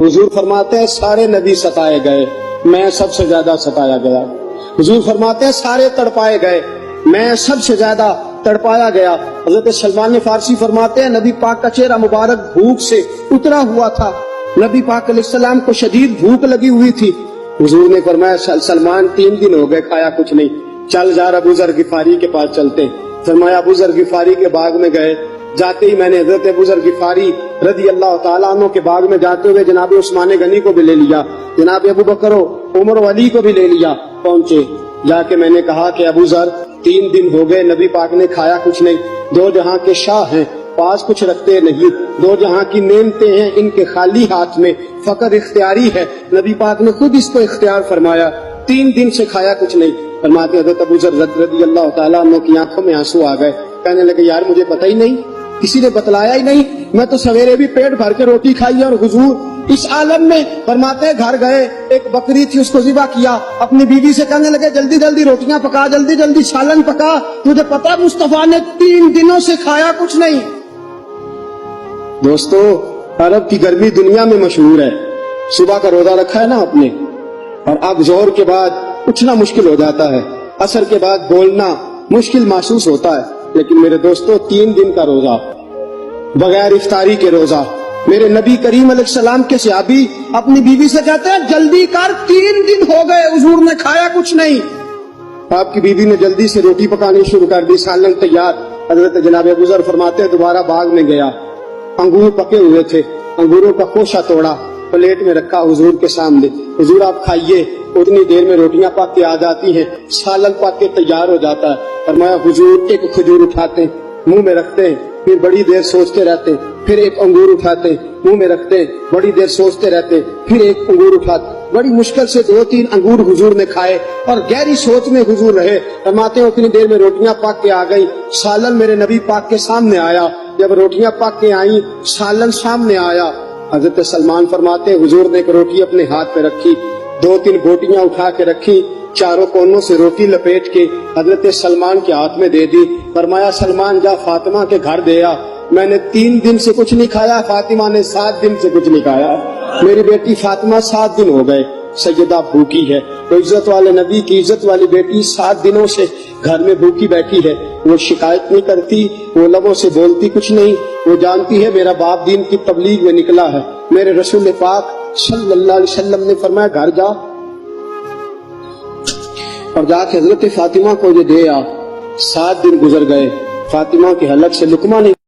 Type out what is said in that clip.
حضور فرماتے ہیں سارے نبی ستائے گئے، میں سب سے زیادہ ستایا گیا۔ حضور فرماتے ہیں سارے تڑپائے گئے، میں سب سے زیادہ تڑپایا گیا۔ حضرت سلمان فارسی فرماتے ہیں نبی پاک کا چہرہ مبارک بھوک سے اترا ہوا تھا، نبی پاک علیہ السلام کو شدید بھوک لگی ہوئی تھی۔ حضور نے فرمایا سلمان 3 دن ہو گئے کھایا کچھ نہیں، چل جا ابو ذر غفاری کے پاس چلتے۔ فرمایا ابو ذر غفاری کے باغ میں گئے، جاتے ہی میں نے حضرت ابو ذر غفاری رضی اللہ تعالیٰ عنہ کے باغ میں جاتے ہوئے جناب عثمان غنی کو بھی لے لیا، جناب ابو بکر و عمر و علی کو بھی لے لیا۔ پہنچے، جا کے میں نے کہا کہ ابو ذر 3 دن ہو گئے نبی پاک نے کھایا کچھ نہیں، 2 جہاں کے شاہ ہیں، پاس کچھ رکھتے نہیں، 2 جہاں کی نعمتیں ہیں، ان کے خالی ہاتھ میں فقر اختیاری ہے، نبی پاک نے خود اس کو اختیار فرمایا، 3 دن سے کھایا کچھ نہیں۔ فرماتے حضرت ابو ذر رضی اللہ تعالیٰ عنہ کی آنکھوں میں آنسو آ گئے، کہنے لگے یار مجھے پتہ ہی نہیں، کسی نے بتلایا ہی نہیں، میں تو سویرے بھی پیٹ بھر کے روٹی کھائی اور حضور اس عالم میں۔ فرماتے ہیں گھر گئے، ایک بکری تھی اس کو ذبح کیا، اپنی بیوی سے کہنے لگے جلدی جلدی روٹیاں پکا، جلدی جلدی سالن پکا، تجھے پتا مصطفیٰ نے 3 دنوں سے کھایا کچھ نہیں۔ دوستو عرب کی گرمی دنیا میں مشہور ہے، صبح کا روزہ رکھا ہے نا آپ نے، اور اب ظہر کے بعد اٹھنا مشکل ہو جاتا ہے، عصر کے بعد بولنا مشکل محسوس ہوتا ہے، لیکن میرے دوستو 3 دن کا روزہ بغیر افطاری کے روزہ، میرے نبی کریم علیہ السلام کے صحابی اپنی بیوی سے کہتے ہیں جلدی کر 3 دن ہو گئے حضور نے کھایا کچھ نہیں۔ آپ کی بیوی نے جلدی سے روٹی پکانی شروع کر دی، سالن تیار۔ حضرت جناب ابو ذر فرماتے ہیں دوبارہ باغ میں گیا، انگور پکے ہوئے تھے، انگوروں کا خوشہ توڑا، پلیٹ میں رکھا حضور کے سامنے، حضور آپ کھائیے، اتنی دیر میں روٹیاں پک کے آ جاتی ہیں، سالن پک کے تیار ہو جاتا ہے۔ فرمایا حضور ایک کھجور اٹھاتے منہ میں رکھتے ہیں، پھر بڑی دیر سوچتے رہتے، پھر ایک انگور اٹھاتے منہ میں رکھتے، بڑی دیر سوچتے رہتے، پھر ایک انگور اٹھاتے، بڑی مشکل سے 2-3 انگور حضور نے کھائے اور گہری سوچ میں حضور رہے۔ فرماتے ہیں اتنی دیر میں روٹیاں پک کے آ گئی، سالن میرے نبی پاک کے سامنے آیا، جب روٹیاں پک کے آئیں سالن سامنے آیا، حضرت سلمان فرماتے ہیں حضور نے ایک روٹی اپنے ہاتھ پہ رکھی، 2-3 بوٹیاں اٹھا کے رکھی، چاروں کونوں سے روٹی لپیٹ کے حضرت سلمان کے ہاتھ میں دے دی۔ فرمایا سلمان جا فاطمہ کے گھر دے آ، میں نے 3 دن سے کچھ نہیں کھایا، فاطمہ نے 7 دن سے کچھ نہیں کھایا، میری بیٹی فاطمہ 7 دن ہو گئے سیدہ بھوکی ہے۔ تو عزت والے نبی کی عزت والی بیٹی 7 دنوں سے گھر میں بھوکی بیٹھی ہے، وہ شکایت نہیں کرتی، وہ لبوں سے بولتی کچھ نہیں، وہ جانتی ہے میرا باپ دین کی تبلیغ میں نکلا ہے۔ میرے رسول پاک صلی اللہ علیہ وسلم نے فرمایا گھر جا اور جا کے حضرت فاطمہ کو یہ دے آ۔ 7 دن گزر گئے، فاطمہ کے حلق سے لقمہ نہیں